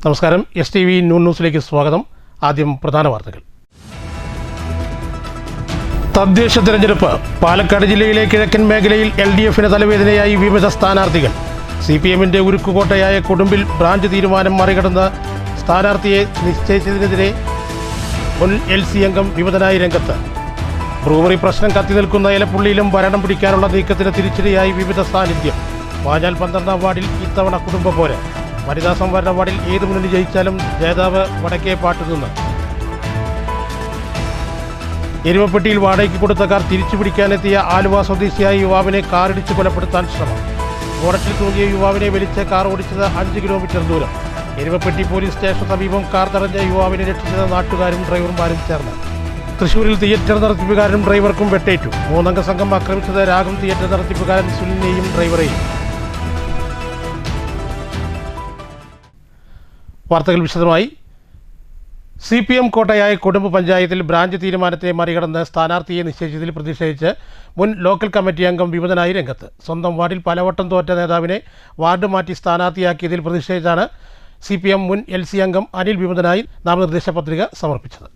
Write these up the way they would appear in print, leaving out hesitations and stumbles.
നമസ്കാരം. STV ന്യൂസിലേക്ക് സ്വാഗതം. ആദ്യം പ്രധാന വാർത്തകൾ. തദ്ദേശ തെരഞ്ഞെടുപ്പ്. പാലക്കാട് ജില്ലയിലെ കിഴക്കൻ മേഖലയിൽ LDFന് തലവേദനയായി വിവിധ സ്ഥാനാർത്ഥികൾ. CPMന്റെ ഉരുക്കുകോട്ടയായ കൊടുമ്പിൽ ബ്രാഞ്ച് തീരുമാനം മറികടന്ന് സ്ഥാനാർത്ഥിയെ നിശ്ചയിച്ചതിനെതിരെ മുൻ LC അംഗം വിമതനായി രംഗത്ത്. ബ്രൂവറി പ്രശ്നം കത്തിനിൽക്കുന്ന എലപ്പുള്ളിയിലും ഭരണം പിടിക്കാനുള്ള നീക്കത്തിന് തിരിച്ചടിയായി വിവിധ സാന്നിധ്യം. പാഞ്ഞാൽ 12ാം വാർഡിൽ ഇത്തവണ കുടുംബ പോര്. വനിതാ സംവരണ വാർഡിൽ ഏത് മുന്നണി ജയിച്ചാലും ജേതാവ് വടക്കേപ്പാട്ട് നിന്ന്. എരുമപ്പെട്ടിയിൽ വാടകയ്ക്ക് കൊടുത്ത കാർ തിരിച്ചുപിടിക്കാനെത്തിയ ആലുവ സ്വദേശിയായ യുവാവിനെ കാറിടിച്ച് കൊലപ്പെടുത്താൻ ശ്രമം. ബോണറ്റിൽ തൂങ്ങിയ യുവാവിനെ വലിച്ച് കാർ ഓടിച്ചത് 5 കിലോമീറ്റർ ദൂരം. എരുമപ്പെട്ടി പോലീസ് സ്റ്റേഷന് സമീപം കാർ തടഞ്ഞ യുവാവിനെ രക്ഷിച്ചത് നാട്ടുകാരും ഡ്രൈവർമാരും ചേർന്ന്. തൃശൂരിൽ തിയേറ്റർ നടത്തിപ്പുകാരനും ഡ്രൈവർക്കും വെട്ടേറ്റു. 3 അംഗ സംഘം ആക്രമിച്ചത് രാഗം തിയേറ്റർ നടത്തിപ്പുകാരൻ സുനിലിനെയും ഡ്രൈവറെയും. വാർത്തകൾ വിശദമായി. CPM കോട്ടയായ കൊടുമ്പ് പഞ്ചായത്തിൽ ബ്രാഞ്ച് തീരുമാനത്തെ മറികടന്ന് സ്ഥാനാർത്ഥിയെ നിശ്ചയിച്ചതിൽ പ്രതിഷേധിച്ച് മുൻ ലോക്കൽ കമ്മിറ്റി അംഗം വിമതനായി രംഗത്ത്. സ്വന്തം വാർഡിൽ പലവട്ടം തോറ്റ നേതാവിനെ വാർഡ് മാറ്റി സ്ഥാനാർത്ഥിയാക്കിയതിൽ പ്രതിഷേധിച്ചാണ് CPM മുൻ LC അംഗം അനിൽ വിമതനായി നാമനിർദ്ദേശ പത്രിക സമർപ്പിച്ചത്.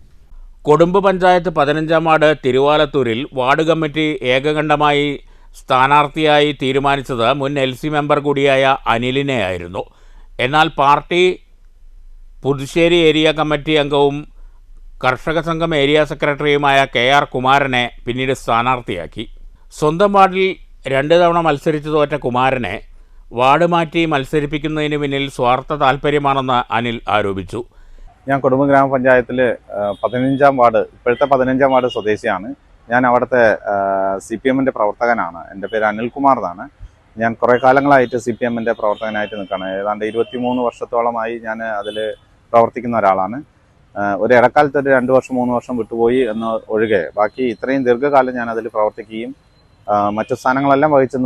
കൊടുമ്പ് പഞ്ചായത്ത് 15ാം വാർഡ് തിരുവാലത്തൂരിൽ വാർഡ് കമ്മിറ്റി ഏകകണ്ഠമായി സ്ഥാനാർത്ഥിയായി തീരുമാനിച്ചത് മുൻ LC മെമ്പർ കൂടിയായ അനിലിനെയായിരുന്നു. എന്നാൽ പാർട്ടി പുതുശ്ശേരി ഏരിയ കമ്മിറ്റി അംഗവും കർഷക സംഘം ഏരിയ സെക്രട്ടറിയുമായ KR കുമാരനെ പിന്നീട് സ്ഥാനാർത്ഥിയാക്കി. സ്വന്തം വാർഡിൽ 2 തവണ മത്സരിച്ചു തോറ്റ കുമാരനെ വാർഡ് മാറ്റി മത്സരിപ്പിക്കുന്നതിന് പിന്നിൽ സ്വാർത്ഥ താൽപ്പര്യമാണെന്ന് അനിൽ ആരോപിച്ചു. ഞാൻ കൊടുമ്പ് ഗ്രാമപഞ്ചായത്തിൽ 15ാം വാർഡ്, ഇപ്പോഴത്തെ 15ാം വാർഡ് സ്വദേശിയാണ്. ഞാൻ അവിടുത്തെ CPMന്റെ പ്രവർത്തകനാണ്. എൻ്റെ പേര് അനിൽകുമാർ എന്നാണ്. ഞാൻ കുറേ കാലങ്ങളായിട്ട് CPMന്റെ പ്രവർത്തകനായിട്ട് നിൽക്കുകയാണ്. ഏതാണ്ട് 23 വർഷത്തോളമായി ഞാൻ അതിൽ പ്രവർത്തിക്കുന്ന ഒരാളാണ്. ഒരു ഇടക്കാലത്ത് ഒരു 2 വർഷം 3 വർഷം വിട്ടുപോയി എന്ന് ഒഴികെ ബാക്കി ഇത്രയും ദീർഘകാലം ഞാൻ അതിൽ പ്രവർത്തിക്കുകയും മറ്റു സ്ഥാനങ്ങളെല്ലാം വഹിച്ച്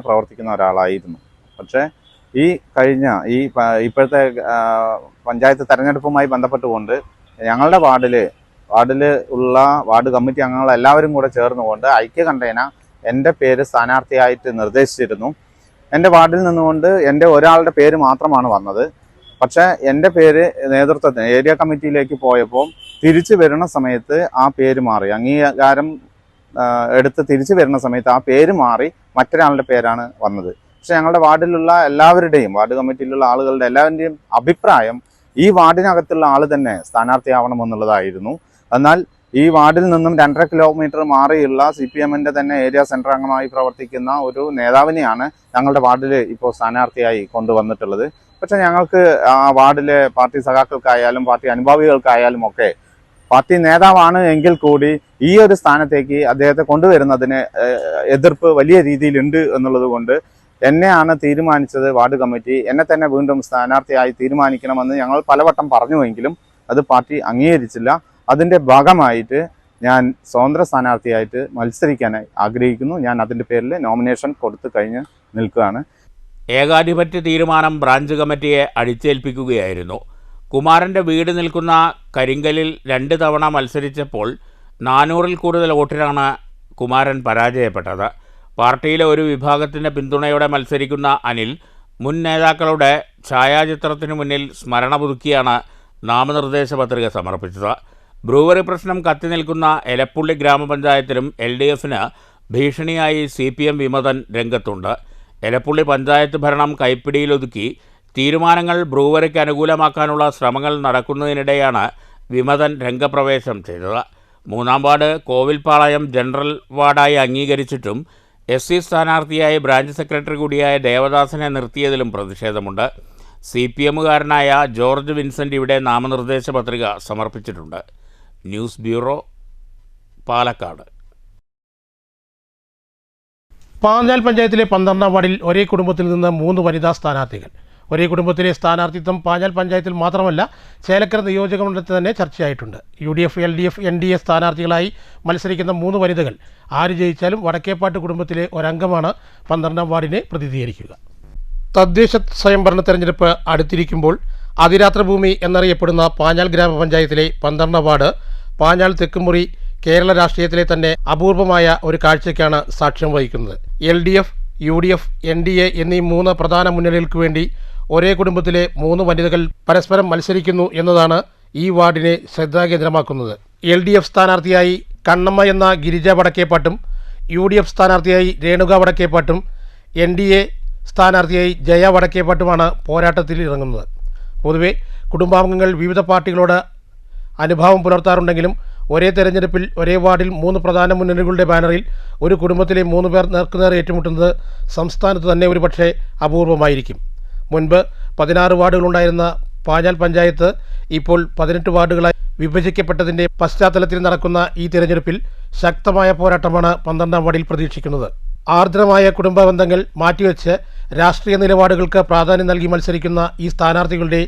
പ്രവർത്തിക്കുന്ന ഒരാളായിരുന്നു. പക്ഷേ ഈ കഴിഞ്ഞ ഇപ്പോഴത്തെ പഞ്ചായത്ത് തെരഞ്ഞെടുപ്പുമായി ബന്ധപ്പെട്ടുകൊണ്ട് ഞങ്ങളുടെ വാർഡിൽ ഉള്ള വാർഡ് കമ്മിറ്റി അംഗങ്ങളെല്ലാവരും കൂടെ ചേർന്നുകൊണ്ട് ഐക്യകണ്ഠേന എൻ്റെ പേര് സ്ഥാനാർത്ഥിയായിട്ട് നിർദ്ദേശിച്ചിരുന്നു. എൻ്റെ വാർഡിൽ നിന്നുകൊണ്ട് എൻ്റെ ഒരാളുടെ പേര് മാത്രമാണ് വന്നത്. പക്ഷേ എൻ്റെ പേര് നേതൃത്വത്തിന് ഏരിയ കമ്മിറ്റിയിലേക്ക് പോയപ്പോൾ തിരിച്ചു വരുന്ന സമയത്ത് ആ പേര് മാറി. അംഗീകാരം എടുത്ത് തിരിച്ചു വരുന്ന സമയത്ത് ആ പേര് മാറി മറ്റൊരാളുടെ പേരാണ് വന്നത്. പക്ഷെ ഞങ്ങളുടെ വാർഡിലുള്ള എല്ലാവരുടെയും, വാർഡ് കമ്മിറ്റിയിലുള്ള ആളുകളുടെ എല്ലാവരുടെയും അഭിപ്രായം ഈ വാർഡിനകത്തുള്ള ആൾ തന്നെ സ്ഥാനാർത്ഥിയാവണമെന്നുള്ളതായിരുന്നു. എന്നാൽ ഈ വാർഡിൽ നിന്നും 2.5 കിലോമീറ്റർ മാറിയുള്ള CPMന്റെ തന്നെ ഏരിയ സെൻറ്റർ അംഗമായി പ്രവർത്തിക്കുന്ന ഒരു നേതാവിനെയാണ് ഞങ്ങളുടെ വാർഡിൽ ഇപ്പോൾ സ്ഥാനാർത്ഥിയായി കൊണ്ടുവന്നിട്ടുള്ളത്. പക്ഷെ ഞങ്ങൾക്ക് ആ വാർഡിലെ പാർട്ടി സഖാക്കൾക്കായാലും പാർട്ടി അനുഭാവികൾക്കായാലും ഒക്കെ പാർട്ടി നേതാവാണ് എങ്കിൽ കൂടി ഈ ഒരു സ്ഥാനത്തേക്ക് അദ്ദേഹത്തെ കൊണ്ടുവരുന്നതിന് എതിർപ്പ് വലിയ രീതിയിലുണ്ട് എന്നുള്ളത് കൊണ്ട് എന്നെയാണ് തീരുമാനിച്ചത് വാർഡ് കമ്മിറ്റി. എന്നെ തന്നെ വീണ്ടും സ്ഥാനാർത്ഥിയായി തീരുമാനിക്കണമെന്ന് ഞങ്ങൾ പലവട്ടം പറഞ്ഞുവെങ്കിലും അത് പാർട്ടി അംഗീകരിച്ചില്ല. അതിൻ്റെ ഭാഗമായിട്ട് ഞാൻ സ്വതന്ത്ര സ്ഥാനാർത്ഥിയായിട്ട് മത്സരിക്കാനായി ആഗ്രഹിക്കുന്നു. ഞാൻ അതിൻ്റെ പേരിൽ നോമിനേഷൻ കൊടുത്തു കഴിഞ്ഞ് നിൽക്കുകയാണ്. ഏകാധിപത്യ തീരുമാനം ബ്രാഞ്ച് കമ്മിറ്റിയെ അടിച്ചേൽപ്പിക്കുകയായിരുന്നു. കുമാരൻ്റെ വീട് നിൽക്കുന്ന കരിങ്കലിൽ 2 തവണ മത്സരിച്ചപ്പോൾ 400-ൽ കൂടുതൽ വോട്ടിനാണ് കുമാരൻ പരാജയപ്പെട്ടത്. പാർട്ടിയിലെ ഒരു വിഭാഗത്തിൻ്റെ പിന്തുണയോടെ മത്സരിക്കുന്ന അനിൽ മുൻ നേതാക്കളുടെ ഛായാചിത്രത്തിനു മുന്നിൽ സ്മരണ പുതുക്കിയാണ് നാമനിർദ്ദേശ പത്രിക സമർപ്പിച്ചത്. ബ്രൂവറി പ്രശ്നം കത്തിനിൽക്കുന്ന എലപ്പുള്ളി ഗ്രാമപഞ്ചായത്തിലും LDFന് ഭീഷണിയായി CPM വിമതൻ രംഗത്തുണ്ട്. എലപ്പുള്ളി പഞ്ചായത്ത് ഭരണം കൈപ്പിടിയിലൊതുക്കി തീരുമാനങ്ങൾ ബ്രൂവറിക്ക് അനുകൂലമാക്കാനുള്ള ശ്രമങ്ങൾ നടക്കുന്നതിനിടെയാണ് വിമതൻ രംഗപ്രവേശം ചെയ്തത്. 3ാം വാർഡ് കോവിൽപ്പാളയം ജനറൽ വാർഡായി അംഗീകരിച്ചിട്ടും SC സ്ഥാനാർത്ഥിയായി ബ്രാഞ്ച് സെക്രട്ടറി കൂടിയായ ദേവദാസനെ നിർത്തിയതിലും പ്രതിഷേധമുണ്ട്. CPMകാരനായ ജോർജ് വിൻസെൻ്റ് ഇവിടെ നാമനിർദ്ദേശ പത്രിക സമർപ്പിച്ചിട്ടുണ്ട്. News bureau, Palakkad. പാഞ്ഞാൽ പഞ്ചായത്തിലെ 12ാം വാർഡിൽ ഒരേ കുടുംബത്തിൽ നിന്ന് 3 വനിതാ സ്ഥാനാർത്ഥികൾ. ഒരേ കുടുംബത്തിലെ സ്ഥാനാർത്ഥിത്വം പാഞ്ഞാൽ പഞ്ചായത്തിൽ മാത്രമല്ല ചേലക്കര നിയോജകമണ്ഡലത്തിൽ തന്നെ ചർച്ചയായിട്ടുണ്ട്. UDF, LDF, NDA സ്ഥാനാർത്ഥികളായി മത്സരിക്കുന്ന 3 വനിതകൾ ആര് ജയിച്ചാലും വടക്കേപ്പാട്ട് കുടുംബത്തിലെ ഒരംഗമാണ് 12ാം വാർഡിനെ പ്രതിനിധീകരിക്കുക. തദ്ദേശ സ്വയംഭരണ തെരഞ്ഞെടുപ്പ് അടുത്തിരിക്കുമ്പോൾ അതിരാത്ര ഭൂമി എന്നറിയപ്പെടുന്ന പാഞ്ഞാൽ ഗ്രാമപഞ്ചായത്തിലെ 12ാം വാർഡ് പാഞ്ഞാൽ തെക്കുമുറി കേരള രാഷ്ട്രീയത്തിലെ തന്നെ അപൂർവമായ ഒരു കാഴ്ചയ്ക്കാണ് സാക്ഷ്യം വഹിക്കുന്നത്. LDF, UDF, NDA എന്നീ 3 പ്രധാന മുന്നണികൾക്ക് വേണ്ടി ഒരേ കുടുംബത്തിലെ 3 വനിതകൾ പരസ്പരം മത്സരിക്കുന്നു എന്നതാണ് ഈ വാർഡിനെ ശ്രദ്ധാകേന്ദ്രമാക്കുന്നത്. LDF സ്ഥാനാർത്ഥിയായി കണ്ണമ്മ എന്ന ഗിരിജ വടക്കേപ്പാട്ടും UDF സ്ഥാനാർത്ഥിയായി രേണുക വടക്കേപ്പാട്ടും NDA സ്ഥാനാർത്ഥിയായി ജയ വടക്കേപ്പാട്ടുമാണ് പോരാട്ടത്തിൽ ഇറങ്ങുന്നത്. പൊതുവെ കുടുംബാംഗങ്ങൾ വിവിധ പാർട്ടികളോട് അനുഭാവം പുലർത്താറുണ്ടെങ്കിലും ഒരേ തെരഞ്ഞെടുപ്പിൽ ഒരേ വാർഡിൽ 3 പ്രധാന മുന്നണികളുടെ ബാനറിൽ ഒരു കുടുംബത്തിലെ 3 പേർ നേർക്കുനേർ ഏറ്റുമുട്ടുന്നത് സംസ്ഥാനത്ത് തന്നെ ഒരുപക്ഷെ അപൂർവമായിരിക്കും. മുൻപ് 16 വാർഡുകളുണ്ടായിരുന്ന പാഞ്ഞാൽ പഞ്ചായത്ത് ഇപ്പോൾ 18 വാർഡുകളായി വിഭജിക്കപ്പെട്ടതിൻ്റെ പശ്ചാത്തലത്തിൽ നടക്കുന്ന ഈ തിരഞ്ഞെടുപ്പിൽ ശക്തമായ പോരാട്ടമാണ് 12ാം വാർഡിൽ പ്രതീക്ഷിക്കുന്നത്. ആർദ്രമായ കുടുംബ ബന്ധങ്ങൾ മാറ്റിവെച്ച് രാഷ്ട്രീയ നിലപാടുകൾക്ക് പ്രാധാന്യം നൽകി മത്സരിക്കുന്ന ഈ സ്ഥാനാർത്ഥികളുടെ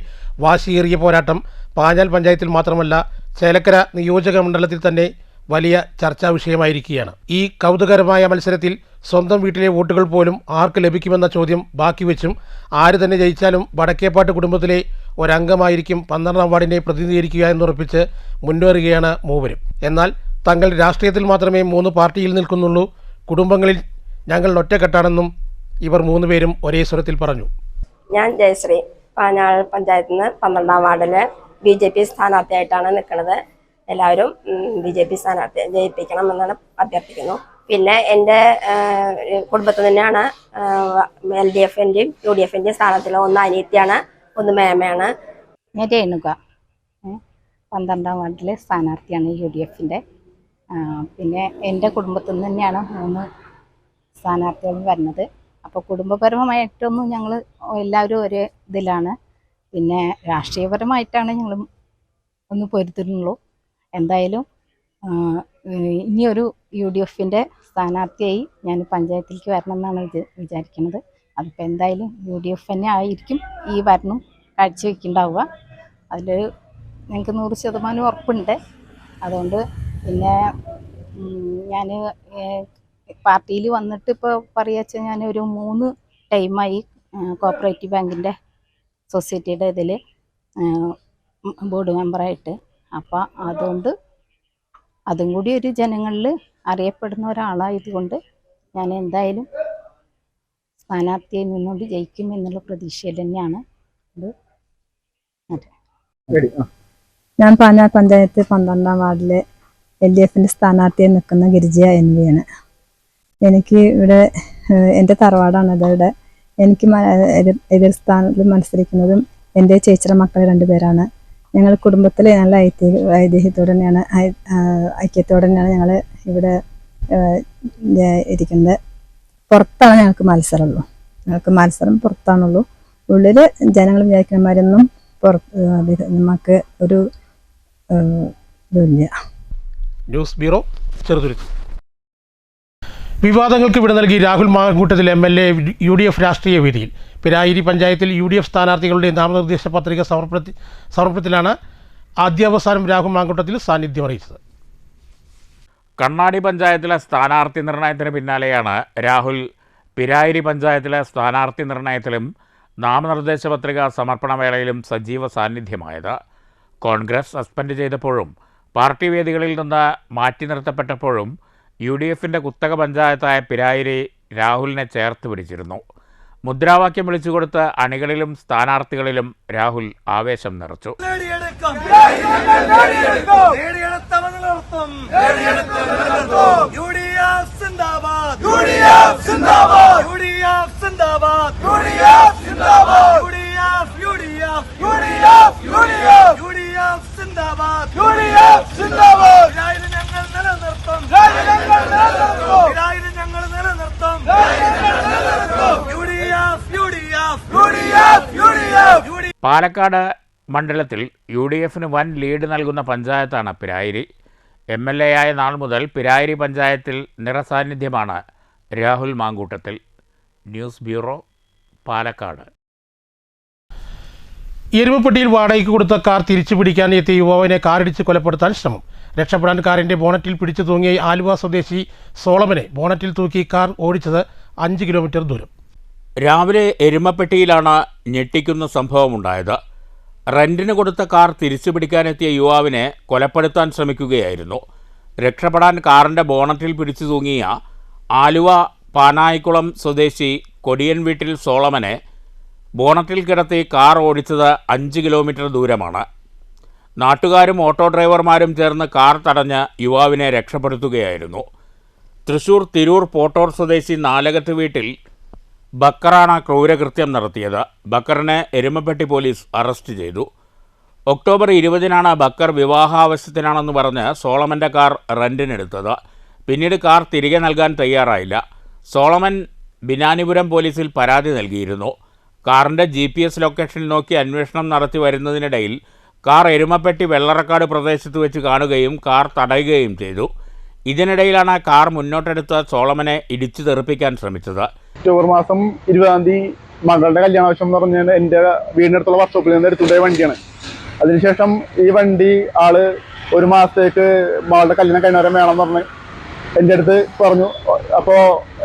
വാശിയേറിയ പോരാട്ടം പാഞ്ഞാൽ പഞ്ചായത്തിൽ മാത്രമല്ല ചേലക്കര നിയോജക മണ്ഡലത്തിൽ തന്നെ വലിയ ചർച്ചാ വിഷയമായിരിക്കുകയാണ്. ഈ കൗതുകരമായ മത്സരത്തിൽ സ്വന്തം വീട്ടിലെ വോട്ടുകൾ പോലും ആർക്ക് ലഭിക്കുമെന്ന ചോദ്യം ബാക്കി വെച്ചും ആര് തന്നെ ജയിച്ചാലും വടക്കേപ്പാട്ട് കുടുംബത്തിലെ ഒരംഗമായിരിക്കും 12ാം വാർഡിനെ പ്രതിനിധീകരിക്കുക എന്നുറപ്പിച്ച് മുന്നേറുകയാണ് മൂവരും. എന്നാൽ തങ്ങൾ രാഷ്ട്രീയത്തിൽ മാത്രമേ 3 പാർട്ടിയിൽ നിൽക്കുന്നുള്ളൂ, കുടുംബങ്ങളിൽ ഞങ്ങൾ ഒറ്റക്കെട്ടാണെന്നും ഇവർ 3 പേരും ഒരേ സ്വരത്തിൽ പറഞ്ഞു. ഞാൻ ജയശ്രീ, പാഞ്ഞാൾ പഞ്ചായത്തിൽ നിന്ന് 12ാം വാർഡിലെ BJP സ്ഥാനാർത്ഥിയായിട്ടാണ് നിൽക്കുന്നത്. എല്ലാവരും BJP സ്ഥാനാർത്ഥിയെ ജയിപ്പിക്കണമെന്നാണ് അഭ്യർത്ഥിക്കുന്നു. പിന്നെ എൻ്റെ കുടുംബത്തിൽ തന്നെയാണ് LDFൻ്റെയും UDFൻ്റെയും സ്ഥാനാർത്ഥികൾ. ഒന്ന് അനിയത്തിയാണ്, ഒന്ന് മേമയാണ്. ഞാൻ രേണുക, 12ാം വാർഡിലെ സ്ഥാനാർത്ഥിയാണ് UDFൻ്റെ. പിന്നെ എൻ്റെ കുടുംബത്തിൽ നിന്ന് തന്നെയാണ് 3 സ്ഥാനാർത്ഥികളും വരുന്നത്. അപ്പോൾ കുടുംബപരമായിട്ടൊന്നും ഞങ്ങൾ എല്ലാവരും ഒരേ ഇതിലാണ്. പിന്നെ രാഷ്ട്രീയപരമായിട്ടാണ് ഞങ്ങൾ ഒന്ന് പൊരുത്തുന്നുള്ളൂ. എന്തായാലും ഇനിയൊരു UDFൻ്റെ സ്ഥാനാർത്ഥിയായി ഞാൻ പഞ്ചായത്തിലേക്ക് വരണം എന്നാണ് വിചാരിക്കുന്നത്. അതിപ്പോൾ എന്തായാലും UDF തന്നെ ആയിരിക്കും ഈ ഭരണം കാഴ്ചവെക്കുന്നുണ്ടാവുക. അതിൽ ഞങ്ങൾക്ക് 100% ഉറപ്പുണ്ട്. അതുകൊണ്ട് പിന്നെ ഞാൻ പാർട്ടിയിൽ വന്നിട്ട് ഇപ്പോൾ പറയുക വെച്ചാൽ ഞാൻ ഒരു 3 ടൈമായി കോപ്പറേറ്റീവ് ബാങ്കിൻ്റെ സൊസൈറ്റിയുടെ ഇതിൽ ബോർഡ് മെമ്പറായിട്ട്. അപ്പോൾ അതുകൊണ്ട് അതും കൂടി ഒരു ജനങ്ങളിൽ അറിയപ്പെടുന്ന ഒരാളായതുകൊണ്ട് ഞാൻ എന്തായാലും സ്ഥാനാർത്ഥിയിൽ നിന്നുകൊണ്ട് ജയിക്കും എന്നുള്ള പ്രതീക്ഷയിൽ തന്നെയാണ് ഇത്. ഞാൻ പാഞ്ഞാൽ പഞ്ചായത്ത് 12ാം വാർഡിലെ LDFൻ്റെ സ്ഥാനാർത്ഥിയായി നിൽക്കുന്ന ഗിരിജ NVയാണ്. എനിക്ക് ഇവിടെ എൻ്റെ തറവാടാണ് ഇവിടെ. എനിക്ക് എതിർ സ്ഥാനത്ത് മത്സരിക്കുന്നതും എൻ്റെ ചേച്ചിയുടെ മക്കൾ 2 പേരാണ്. ഞങ്ങൾ കുടുംബത്തിൽ നല്ല ഐതിഹ്യത്തോടെ തന്നെയാണ് ഐക്യത്തോടെ തന്നെയാണ് ഞങ്ങൾ ഇവിടെ ഇരിക്കുന്നത്. പുറത്താണ് ഞങ്ങൾക്ക് മത്സരമുള്ളൂ. ഞങ്ങൾക്ക് മത്സരം പുറത്താണുള്ളൂ. ഉള്ളിൽ ജനങ്ങൾ വിചാരിക്കുന്നമാരൊന്നും നമുക്ക് ഒരു ഇതില്ല. News bureau, Cheruthuruthy. വിവാദങ്ങൾക്ക് വിട നൽകി രാഹുൽ മാങ്കൂട്ടത്തിൽ MLA UDF രാഷ്ട്രീയ വേദിയിൽ. പിരായിരി പഞ്ചായത്തിൽ UDF സ്ഥാനാർത്ഥികളുടെ നാമനിർദ്ദേശ പത്രിക സമർപ്പണത്തിലാണ് ആദ്യാവസാനം രാഹുൽ മാങ്കൂട്ടത്തിൽ സാന്നിധ്യം അറിയിച്ചത്. കണ്ണാടി പഞ്ചായത്തിലെ സ്ഥാനാർത്ഥി നിർണയത്തിന് പിന്നാലെയാണ് രാഹുൽ പിരായിരി പഞ്ചായത്തിലെ സ്ഥാനാർത്ഥി നിർണയത്തിലും നാമനിർദ്ദേശ പത്രിക സമർപ്പണ വേളയിലും സജീവ സാന്നിധ്യമായത്. കോൺഗ്രസ് സസ്പെൻഡ് ചെയ്തപ്പോഴും പാർട്ടി വേദികളിൽ നിന്ന് മാറ്റി നിർത്തപ്പെട്ടപ്പോഴും UDFൻ്റെ കുത്തക പഞ്ചായത്തായ പിരായിരി രാഹുലിനെ ചേർത്ത് പിടിച്ചിരുന്നു. മുദ്രാവാക്യം വിളിച്ചുകൊടുത്ത് അണികളിലും സ്ഥാനാർത്ഥികളിലും രാഹുൽ ആവേശം നിറച്ചു. പാലക്കാട് മണ്ഡലത്തിൽ UDFന് വൻ ലീഡ് നൽകുന്ന പഞ്ചായത്താണ് പിരായിരി. MLA ആയ നാൾ മുതൽ പിരായിരി പഞ്ചായത്തിൽ നിറസാന്നിധ്യമാണ് രാഹുൽ മാങ്കൂട്ടത്തിൽ. News bureau, Palakkad. എരുമപ്പെട്ടിയിൽ വാടകയ്ക്ക് കൊടുത്ത കാർ തിരിച്ചു പിടിക്കാൻ എത്തിയ യുവാവിനെ കാറിടിച്ച് കൊലപ്പെടുത്താൻ ശ്രമം. രക്ഷപ്പെടാൻ കാറിൻ്റെ ബോണറ്റിൽ പിടിച്ചു തൂങ്ങിയ ആലുവ സ്വദേശി സോളമനെ ബോണറ്റിൽ തൂക്കി കാർ ഓടിച്ചത് 5 കിലോമീറ്റർ ദൂരം. രാവിലെ എരുമപ്പെട്ടിയിലാണ് ഞെട്ടിക്കുന്ന സംഭവമുണ്ടായത്. റെന്റിന് കൊടുത്ത കാർ തിരിച്ചു പിടിക്കാനെത്തിയ യുവാവിനെ കൊലപ്പെടുത്താൻ ശ്രമിക്കുകയായിരുന്നു. രക്ഷപ്പെടാൻ കാറിൻ്റെ ബോണറ്റിൽ പിടിച്ചു തൂങ്ങിയ ആലുവ പാനായിക്കുളം സ്വദേശി കൊടിയൻ വീട്ടിൽ സോളമനെ ബോണറ്റിൽ കിടത്തി കാർ ഓടിച്ചത് 5 കിലോമീറ്റർ ദൂരമാണ്. നാട്ടുകാരും ഓട്ടോ ഡ്രൈവർമാരും ചേർന്ന് കാർ തടഞ്ഞ് യുവാവിനെ രക്ഷപ്പെടുത്തുകയായിരുന്നു. തൃശൂർ തിരൂർ പോട്ടോർ സ്വദേശി നാലകത്ത് വീട്ടിൽ ബക്കറാണ് ക്രൂരകൃത്യം നടത്തിയത്. ബക്കറിനെ എരുമപ്പെട്ടി പോലീസ് അറസ്റ്റ് ചെയ്തു. ഒക്ടോബർ 20-നാണ് ബക്കർ വിവാഹാവശ്യത്തിനാണെന്ന് പറഞ്ഞ് സോളമൻ്റെ കാർ റെൻറ്റിനെടുത്തത്. പിന്നീട് കാർ തിരികെ നൽകാൻ തയ്യാറായില്ല. സോളമൻ ബിനാനിപുരം പോലീസിൽ പരാതി നൽകിയിരുന്നു. കാറിൻ്റെ GPS ലൊക്കേഷൻ നോക്കി അന്വേഷണം നടത്തി വരുന്നതിനിടയിൽ കാർ എരുമപ്പെട്ടി വെള്ളറക്കാട് പ്രദേശത്ത് വെച്ച് കാണുകയും കാർ തടയുകയും ചെയ്തു. ഇതിനിടയിലാണ് കാർ മുന്നോട്ടെടുത്ത് സോളമനെ ഇടിച്ചു തെറിപ്പിക്കാൻ ശ്രമിച്ചത്. ഒക്ടോബർ മാസം 20-ാം തീയതി മകളുടെ കല്യാണാവശ്യം എന്ന് പറഞ്ഞാൽ എൻ്റെ വീടിനടുത്തുള്ള വർക്ക്ഷോപ്പിൽ നിന്ന് എടുത്തുകൊണ്ടേ വണ്ടിയാണ്. അതിനുശേഷം ഈ വണ്ടി ആള് 1 മാസത്തേക്ക് മകളുടെ കല്യാണം കഴിഞ്ഞവരെ വേണമെന്ന് പറഞ്ഞ് എൻ്റെ അടുത്ത് പറഞ്ഞു. അപ്പോൾ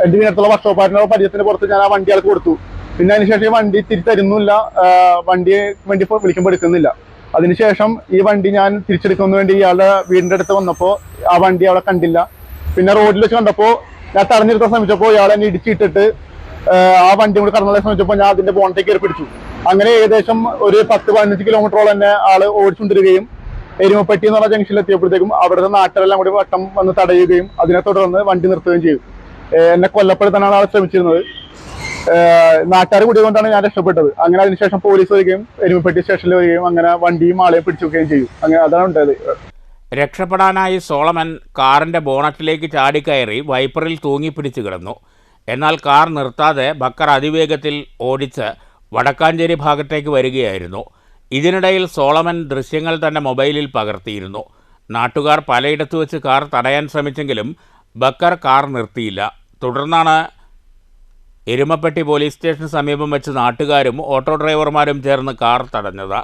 എൻ്റെ വീടിനടുത്തുള്ള വർക്ക്ഷോപ്പാരുടെ പരിചയത്തിന് പുറത്ത് ഞാൻ ആ വണ്ടി ആൾക്ക് കൊടുത്തു. പിന്നെ അതിനുശേഷം ഈ വണ്ടി തിരിച്ചരുന്നില്ല, വണ്ടിയെ വേണ്ടി വിളിക്കുമ്പോൾ എടുക്കുന്നില്ല. അതിനുശേഷം ഈ വണ്ടി ഞാൻ തിരിച്ചെടുക്കുന്നതിന് വേണ്ടി ഇയാളുടെ വീടിൻ്റെ അടുത്ത് വന്നപ്പോൾ ആ വണ്ടി അവിടെ കണ്ടില്ല. പിന്നെ റോഡിൽ വെച്ച് കണ്ടപ്പോൾ ഞാൻ തടഞ്ഞെടുക്കാൻ ശ്രമിച്ചപ്പോൾ ഇയാൾ എന്നെ ഇടിച്ചിട്ടിട്ട് ആ വണ്ടി കൂടി കടന്നു ശ്രമിച്ചപ്പോൾ ഞാൻ അതിൻ്റെ ബോണറ്റേക്ക് കയറി പിടിച്ചു. അങ്ങനെ ഏകദേശം ഒരു 10-15 കിലോമീറ്ററോളം എന്നെ ആള് ഓടിച്ചുകൊണ്ടിരിക്കുകയും എരുമപ്പെട്ടി എന്ന് പറഞ്ഞ ജംഗ്ഷനിൽ എത്തിയപ്പോഴത്തേക്കും അവിടുത്തെ നാട്ടുകാരെല്ലാം കൂടി വട്ടം വന്ന് തടയുകയും അതിനെ തുടർന്ന് വണ്ടി നിർത്തുകയും ചെയ്തു. എന്നെ കൊല്ലപ്പെടുത്താനാണ് ആൾ ശ്രമിച്ചിരുന്നത്. നാട്ടുകാർ കൂടിയതുകൊണ്ടാണ് ഞാൻ രക്ഷപ്പെട്ടത്. അങ്ങനെ അതിനുശേഷം പോലീസ് വരികയും എരുമപ്പെട്ടി സ്റ്റേഷനിൽ വരികയും അങ്ങനെ വണ്ടിയും ആളെ പിടിച്ചുവെക്കുകയും ചെയ്യും. അങ്ങനെ അതാണ് ഉണ്ടായത്. രക്ഷപ്പെടാനായി സോളമൻ കാറിൻ്റെ ബോണറ്റിലേക്ക് ചാടിക്കയറി വൈപ്പറിൽ തൂങ്ങിപ്പിടിച്ച് കിടന്നു. എന്നാൽ കാർ നിർത്താതെ ബക്കർ അതിവേഗത്തിൽ ഓടിച്ച് വടക്കാഞ്ചേരി ഭാഗത്തേക്ക് വരികയായിരുന്നു. ഇതിനിടയിൽ സോളമൻ ദൃശ്യങ്ങൾ തൻ്റെ മൊബൈലിൽ പകർത്തിയിരുന്നു. നാട്ടുകാർ പലയിടത്തു വെച്ച് കാർ തടയാൻ ശ്രമിച്ചെങ്കിലും ബക്കർ കാർ നിർത്തിയില്ല. തുടർന്നാണ് എരുമപ്പെട്ടി പോലീസ് സ്റ്റേഷന് സമീപം വെച്ച് നാട്ടുകാരും ഓട്ടോ ഡ്രൈവർമാരും ചേർന്ന് കാർ തടഞ്ഞത്.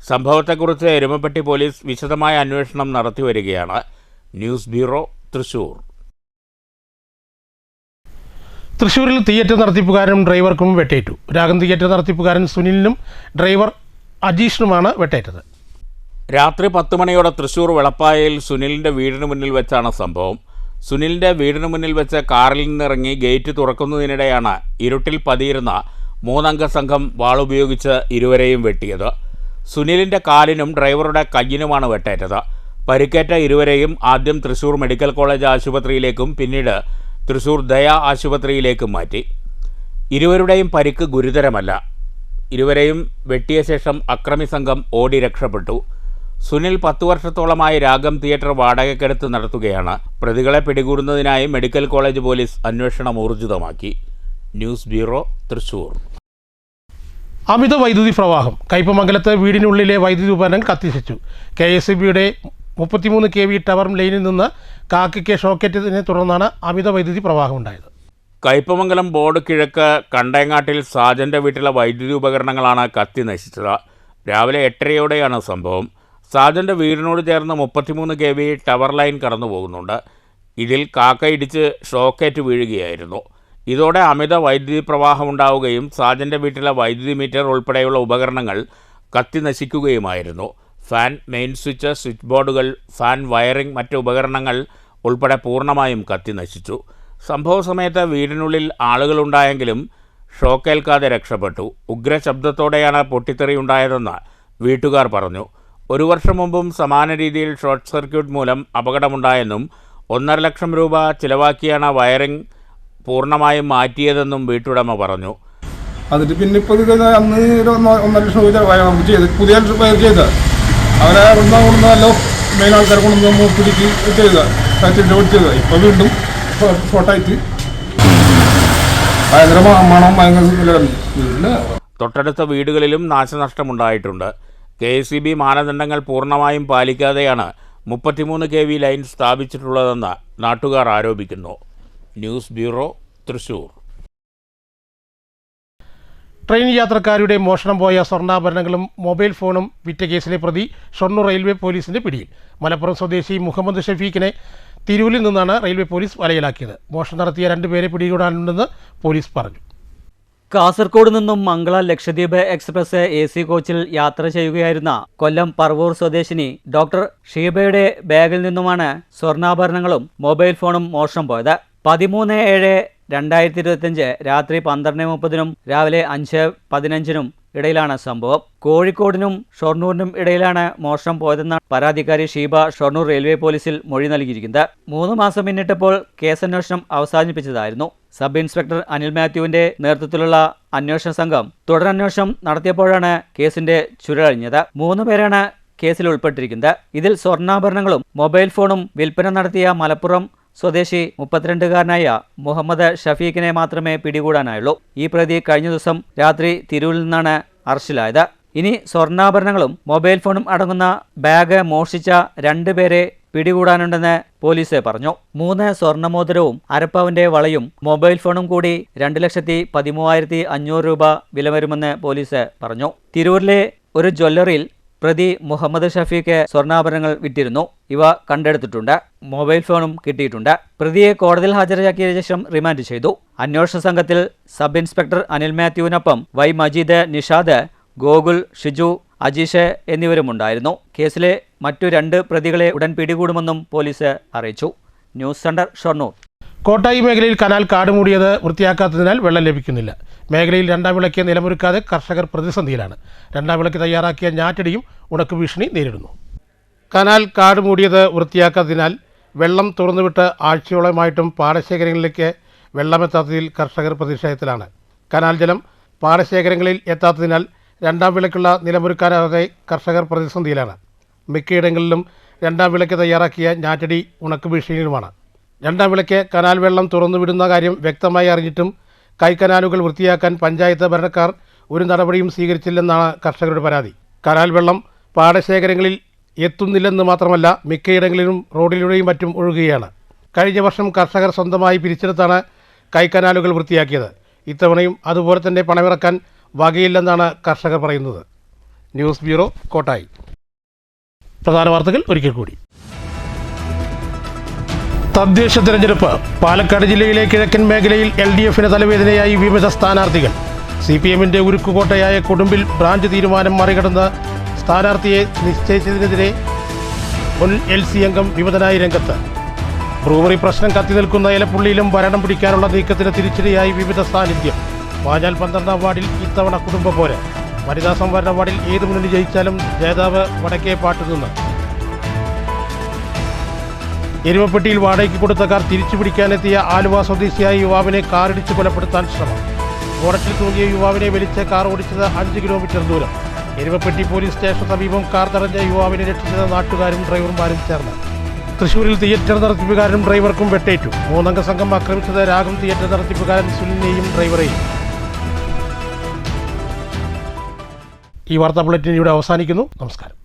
സംഭവത്തെക്കുറിച്ച് എരുമപ്പെട്ടി പോലീസ് വിശദമായ അന്വേഷണം നടത്തിവരികയാണ്. News bureau, Thrissur. തൃശ്ശൂരിൽ തിയേറ്റർ നടത്തിപ്പുകാരനും ഡ്രൈവർക്കും വെട്ടേറ്റു. രാഗം തിയേറ്റർ നടത്തിപ്പുകാരൻ സുനിലിനും ഡ്രൈവർ അജീഷിനുമാണ് വെട്ടേറ്റത്. രാത്രി 10 മണിയോടെ തൃശൂർ വെളപ്പായയിൽ സുനിലിൻ്റെ വീടിന് മുന്നിൽ വെച്ചാണ് സംഭവം. സുനിലിൻ്റെ വീടിന് മുന്നിൽ വെച്ച് കാറിൽ നിന്നിറങ്ങി ഗേറ്റ് തുറക്കുന്നതിനിടെയാണ് ഇരുട്ടിൽ പതിയിരുന്ന 3 അംഗ സംഘം വാളുപയോഗിച്ച് ഇരുവരെയും വെട്ടിയത്. സുനിലിൻ്റെ കാലിനും ഡ്രൈവറുടെ കയ്യിനുമാണ് വെട്ടേറ്റത്. പരിക്കേറ്റ ഇരുവരെയും ആദ്യം തൃശൂർ മെഡിക്കൽ കോളേജ് ആശുപത്രിയിലേക്കും പിന്നീട് തൃശൂർ ദയ ആശുപത്രിയിലേക്കും മാറ്റി. ഇരുവരുടെയും പരിക്ക് ഗുരുതരമല്ല. ഇരുവരെയും വെട്ടിയ ശേഷം അക്രമി സംഘം ഓടി രക്ഷപ്പെട്ടു. സുനിൽ 10 വർഷത്തോളമായി രാഗം തിയേറ്റർ വാടകയ്ക്കെടുത്ത് നടത്തുകയാണ്. പ്രതികളെ പിടികൂടുന്നതിനായി മെഡിക്കൽ കോളേജ് പോലീസ് അന്വേഷണം ഊർജിതമാക്കി. News bureau, Thrissur. അമിത വൈദ്യുതി പ്രവാഹം. കയ്പമംഗലത്ത് വീടിനുള്ളിലെ വൈദ്യുതി ഉപകരണം കത്തിച്ചു. KSEBയുടെ 33 kV ടവർ ലൈനിൽ നിന്ന് കാക്കയ്ക്ക് ഷോക്കേറ്റതിനെ തുടർന്നാണ് അമിത വൈദ്യുതി പ്രവാഹം ഉണ്ടായത്. കയ്പമംഗലം ബോർഡ് കിഴക്ക് കണ്ടേങ്ങാട്ടിൽ സാജൻ്റെ വീട്ടിലെ വൈദ്യുതി ഉപകരണങ്ങളാണ് കത്തി നശിച്ചത്. രാവിലെ 8:30യോടെയാണ് സംഭവം. സാജൻ്റെ വീടിനോട് ചേർന്ന് 33 kV ടവർ ലൈൻ കടന്നു പോകുന്നുണ്ട്. ഇതിൽ കാക്ക ഇടിച്ച് ഷോക്കേറ്റ് വീഴുകയായിരുന്നു. ഇതോടെ അമിത വൈദ്യുതി പ്രവാഹം ഉണ്ടാവുകയും സാജൻ്റെ വീട്ടിലെ വൈദ്യുതി മീറ്റർ ഉൾപ്പെടെയുള്ള ഉപകരണങ്ങൾ കത്തി നശിക്കുകയുമായിരുന്നു. ഫാൻ, മെയിൻ സ്വിച്ച്, സ്വിച്ച് ബോർഡുകൾ, ഫാൻ വയറിംഗ്, മറ്റ് ഉപകരണങ്ങൾ ഉൾപ്പെടെ പൂർണ്ണമായും കത്തി നശിച്ചു. സംഭവ സമയത്ത് വീടിനുള്ളിൽ ആളുകളുണ്ടായെങ്കിലും ഷോക്കേൽക്കാതെ രക്ഷപ്പെട്ടു. ഉഗ്രശബ്ദത്തോടെയാണ് പൊട്ടിത്തെറിയുണ്ടായതെന്ന് വീട്ടുകാർ പറഞ്ഞു. 1 വർഷം മുമ്പും സമാന രീതിയിൽ ഷോർട്ട് സർക്യൂട്ട് മൂലം അപകടമുണ്ടായെന്നും 1.5 ലക്ഷം രൂപ ചിലവാക്കിയാണ് വയറിംഗ് പൂർണ്ണമായും മാറ്റിയതെന്നും വീട്ടുടമ പറഞ്ഞു. അതിട്ട് പിന്നെ ഇപ്പോൾ അന്ന് 1.5 ലക്ഷം രൂപ ചിലവായി ചെയ്ത് പുതിയ വയർ ചെയ്ത അവരെ കൊണ്ടുവന്നല്ലോ മെയിൻ ആൾക്കാരെ കൊണ്ടുവന്ന് പിടിക്ക് ചെയ്ത ചെയ്തത്. ഇപ്പോൾ വീണ്ടും ഷോർട്ടായിട്ട് ഭയങ്കര മണം, ഭയങ്കര വീട്ടില് തൊട്ടടുത്ത വീടുകളിലും നാശനഷ്ടമുണ്ടായിട്ടുണ്ട്. KSEB മാനദണ്ഡങ്ങൾ പൂർണ്ണമായും പാലിക്കാതെയാണ് 33 kV ലൈൻ സ്ഥാപിച്ചിട്ടുള്ളതെന്ന് നാട്ടുകാർ ആരോപിക്കുന്നു. News bureau, Thrissur. ട്രെയിൻ യാത്രക്കാരുടെ മോഷണം പോയ സ്വർണ്ണാഭരണങ്ങളും മൊബൈൽ ഫോണും വിറ്റ കേസിലെ പ്രതി ഷൊർണൂർ റെയിൽവേ പോലീസിൻ്റെ പിടിയിൽ. മലപ്പുറം സ്വദേശി മുഹമ്മദ് ഷഫീഖിനെ തിരൂരിൽ നിന്നാണ് റെയിൽവേ പോലീസ് വലയിലാക്കിയത്. മോഷണം നടത്തിയ 2 പേരെ പിടികൂടാനുണ്ടെന്ന് പോലീസ് പറഞ്ഞു. കാസർഗോഡ് നിന്നും മംഗള ലക്ഷദ്വീപ് എക്സ്പ്രസ് AC കോച്ചിൽ യാത്ര ചെയ്യുകയായിരുന്ന കൊല്ലം പറവൂർ സ്വദേശിനി ഡോക്ടർ ഷീബയുടെ ബാഗിൽ നിന്നുമാണ് സ്വർണ്ണാഭരണങ്ങളും മൊബൈൽ ഫോണും മോഷണം പോയത്. 13/7 2025 രാത്രി 12:30 രാവിലെ 5:15 ഇടയിലാണ് സംഭവം. കോഴിക്കോടിനും ഷൊർണൂരിനും ഇടയിലാണ് മോഷണം പോയതെന്നാണ് പരാതിക്കാരി ഷീബ ഷൊർണൂർ റെയിൽവേ പോലീസിൽ മൊഴി നൽകിയിരിക്കുന്നത്. 3 മാസം പിന്നിട്ടപ്പോൾ കേസന്വേഷണം അവസാനിപ്പിച്ചതായിരുന്നു. സബ് ഇൻസ്പെക്ടർ അനിൽ മാത്യുവിന്റെ നേതൃത്വത്തിലുള്ള അന്വേഷണ സംഘം തുടരന്വേഷണം നടത്തിയപ്പോഴാണ് കേസിന്റെ ചുരുളഴിഞ്ഞത്. 3 പേരാണ് കേസിൽ ഉൾപ്പെട്ടിരിക്കുന്നത്. ഇതിൽ സ്വർണ്ണാഭരണങ്ങളും മൊബൈൽ ഫോണും വിൽപ്പന നടത്തിയ മലപ്പുറം സ്വദേശി 32-കാരനായ മുഹമ്മദ് ഷഫീഖിനെ മാത്രമേ പിടികൂടാനായുള്ളൂ. ഈ പ്രതി കഴിഞ്ഞ ദിവസം രാത്രി തിരൂരിൽ നിന്നാണ് അറസ്റ്റിലായത്. ഇനി സ്വർണ്ണാഭരണങ്ങളും മൊബൈൽ ഫോണും അടങ്ങുന്ന ബാഗ് മോഷ്ടിച്ച 2 പേരെ പിടികൂടാനുണ്ടെന്ന് പോലീസ് പറഞ്ഞു. 3 സ്വർണ്ണമോതിരവും അരപ്പവന്റെ വളയും മൊബൈൽ ഫോണും കൂടി 2,13,500 രൂപ വില വരുമെന്ന് പോലീസ് പറഞ്ഞു. തിരൂരിലെ ഒരു ജ്വല്ലറിയിൽ പ്രതി മുഹമ്മദ് ഷഫീഖ് സ്വർണ്ണാഭരണങ്ങൾ വിറ്റിരുന്നു. ഇവ കണ്ടെടുത്തിട്ടുണ്ട്. മൊബൈൽ ഫോണും കിട്ടിയിട്ടുണ്ട്. പ്രതിയെ കോടതിയിൽ ഹാജരാക്കിയ ശേഷം റിമാൻഡ് ചെയ്തു. അന്വേഷണ സംഘത്തിൽ സബ് ഇൻസ്പെക്ടർ അനിൽ മാത്യുവിനൊപ്പം വൈ മജീദ്, നിഷാദ്, ഗോകുൽ, ഷിജു, അജീഷ് എന്നിവരുമുണ്ടായിരുന്നു. കേസിലെ മറ്റു 2 പ്രതികളെ ഉടൻ പിടികൂടുമെന്നും പോലീസ് അറിയിച്ചു. News centre, Shoranur. കോട്ടായി മേഖലയിൽ കനാൽ കാടുമൂടിയത് വൃത്തിയാക്കാത്തതിനാൽ വെള്ളം ലഭിക്കുന്നില്ല. മേഖലയിൽ 2ാം വിളയ്ക്ക് നിലമൊരുക്കാതെ കർഷകർ പ്രതിസന്ധിയിലാണ്. 2ാം വിളയ്ക്ക് തയ്യാറാക്കിയ ഞാറ്റടിയും ഉണക്ക് ഭീഷണി നേരിടുന്നു. കനാൽ കാടുമൂടിയത് വൃത്തിയാക്കാത്തതിനാൽ വെള്ളം തുറന്നുവിട്ട് ആഴ്ചയോളമായിട്ടും പാടശേഖരങ്ങളിലേക്ക് വെള്ളമെത്താത്തതിൽ കർഷകർ പ്രതിഷേധത്തിലാണ്. കനാൽ ജലം പാടശേഖരങ്ങളിൽ എത്താത്തതിനാൽ 2ാം വിളയ്ക്കുള്ള നിലമൊരുക്കാനാകാതെ കർഷകർ പ്രതിസന്ധിയിലാണ്. മിക്കയിടങ്ങളിലും 2ാം വിളയ്ക്ക് തയ്യാറാക്കിയ ഞാറ്റടി ഉണക്ക് ഭീഷണിയിലുമാണ്. 2ാം വിളയ്ക്ക് കനാൽ വെള്ളം തുറന്നുവിടുന്ന കാര്യം വ്യക്തമായി അറിഞ്ഞിട്ടും കൈക്കനാലുകൾ വൃത്തിയാക്കാൻ പഞ്ചായത്ത് ഭരണക്കാർ ഒരു നടപടിയും സ്വീകരിച്ചില്ലെന്നാണ് കർഷകരുടെ പരാതി. കനാൽ വെള്ളം പാടശേഖരങ്ങളിൽ എത്തുന്നില്ലെന്ന് മാത്രമല്ല മിക്കയിടങ്ങളിലും റോഡിലൂടെയും മറ്റും ഒഴുകുകയാണ്. കഴിഞ്ഞ വർഷം കർഷകർ സ്വന്തമായി പിരിച്ചെടുത്താണ് കൈക്കനാലുകൾ വൃത്തിയാക്കിയത്. ഇത്തവണയും അതുപോലെ തന്നെ പണമിറക്കാൻ വകയില്ലെന്നാണ് കർഷകർ പറയുന്നത്. News bureau, Kottayi. പ്രധാന വാർത്തകൾ ഒരിക്കൽ കൂടി. തദ്ദേശ തെരഞ്ഞെടുപ്പ്. പാലക്കാട് ജില്ലയിലെ കിഴക്കൻ മേഖലയിൽ LDFന് തലവേദനയായി വിവിധ സ്ഥാനാർത്ഥികൾ. CPMന്റെ ഉരുക്കുകോട്ടയായ കൊടുമ്പിൽ ബ്രാഞ്ച് തീരുമാനം മറികടന്ന് സ്ഥാനാർത്ഥിയെ നിശ്ചയിച്ചതിനെതിരെ മുൻ LC അംഗം വിമതനായി രംഗത്ത്. ബ്രൂവറി പ്രശ്നം കത്തിനിൽക്കുന്ന എലപ്പുള്ളിയിലും ഭരണം പിടിക്കാനുള്ള നീക്കത്തിന് തിരിച്ചടിയായി വിവിധ സാന്നിധ്യം. പാഞ്ഞാൽ 12ാം വാർഡിൽ ഇത്തവണ കുടുംബ പോര്. വനിതാ സംവരണ വാർഡിൽ ഏത് മുന്നണി ജയിച്ചാലും ജേതാവ് വടക്കേപ്പാട്ടുനിന്ന്. എരുമപ്പെട്ടിയിൽ വാടകയ്ക്ക് കൊടുത്ത കാർ തിരിച്ചുപിടിക്കാനെത്തിയ ആലുവ സ്വദേശിയായ യുവാവിനെ കാറിടിച്ച് കൊലപ്പെടുത്താൻ ശ്രമം. ബോണറ്റിൽ തൂങ്ങിയ യുവാവിനെ വലിച്ച് കാർ ഓടിച്ചത് 5 കിലോമീറ്റർ ദൂരം. എരുമപ്പെട്ടി പോലീസ് സ്റ്റേഷന് സമീപം കാർ തടഞ്ഞ യുവാവിനെ രക്ഷിച്ചത് നാട്ടുകാരും ഡ്രൈവർമാരും ചേർന്ന്. തൃശൂരിൽ തിയേറ്റർ നടത്തിപ്പുകാരനും ഡ്രൈവർക്കും വെട്ടേറ്റു. 3 അംഗ സംഘം ആക്രമിച്ചത് രാഗം തിയേറ്റർ നടത്തിപ്പുകാരൻ സുനിലിനെയും ഡ്രൈവറെയും. ഈ വാർത്താ ബുള്ളറ്റിൻ ഇവിടെ അവസാനിക്കുന്നു. നമസ്കാരം.